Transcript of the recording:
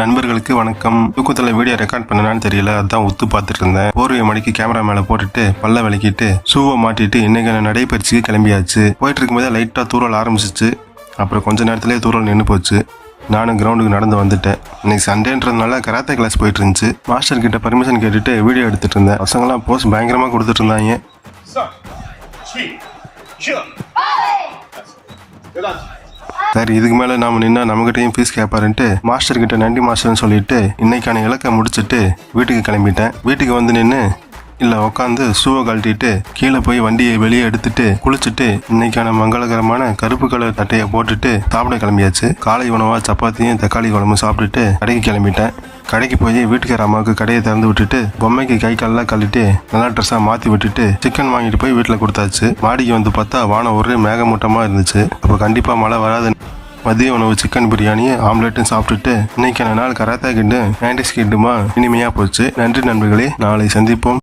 நண்பர்களுக்கு வணக்கம். தூக்கத்தில் வீடியோ ரெக்கார்ட் பண்ணனான்னு தெரியல, அதான் உத்து பார்த்துட்டு இருந்தேன். போர்வை மணிக்கு கேமரா மேலே போட்டுட்டு பல்ல விளக்கிட்டு ஷூவை மாட்டிட்டு இன்னைக்கான நடைபயிற்சிக்கு கிளம்பியாச்சு. போயிட்டு இருக்கும்போதே லைட்டாக தூரல் ஆரம்பிச்சிச்சு. அப்புறம் கொஞ்ச நேரத்திலேயே தூரல் நின்று போச்சு. நானும் கிரவுண்டுக்கு நடந்து வந்துட்டேன். இன்னைக்கு சண்டேன்றதுனால கராத்தே கிளாஸ் போயிட்டு இருந்துச்சு. மாஸ்டர் கிட்ட பர்மிஷன் கேட்டுட்டு வீடியோ எடுத்துட்டு இருந்தேன். பசங்களாம் போஸ்ட் பயங்கரமாக கொடுத்துட்டு இருந்தாங்க. சரி, இதுக்கு மேலே நாம நின்னா நம்மகிட்டையும் ஃபீஸ் கேட்பாருன்ட்டு மாஸ்டர் கிட்ட நன்றி மாஸ்டர்னு சொல்லிட்டு இன்னைக்கான இலக்கை முடிச்சுட்டு வீட்டுக்கு கிளம்பிட்டேன். வீட்டுக்கு வந்து நின்று இல்லை உட்காந்து ஷூவை கழட்டிட்டு கீழே போய் வண்டியை வெளியே எடுத்துட்டு குளிச்சுட்டு இன்னைக்கான மங்களகரமான கருப்பு கலர் தட்டையை போட்டுட்டு சாப்பிட கிளம்பியாச்சு. காலை உணவா சப்பாத்தியும் தக்காளி குழம்பு சாப்பிட்டுட்டு கடைக்கு கிளம்பிட்டேன். கடைக்கு போய் வீட்டுக்கார அம்மாவுக்கு கடையை திறந்து விட்டுட்டு பொம்மைக்கு கை காலெல்லாம் கழட்டி நல்லா ட்ரெஸ்ஸாக மாற்றி விட்டுட்டு சிக்கன் வாங்கிட்டு போய் வீட்டில் கொடுத்தாச்சு. மாடிக்கு வந்து பார்த்தா வானம் ஒரே மேகமூட்டமாக இருந்துச்சு. அப்போ கண்டிப்பாக மழை வராது. மதிய உணவு சிக்கன் பிரியாணியும் ஆம்லெட்டும் சாப்பிட்டுட்டு இன்னைக்கான நாள் கராத்தே கிட்டு 90s கிட்டுமா இனிமையாக போச்சு. நன்றி நண்பர்களே, நாளை சந்திப்போம்.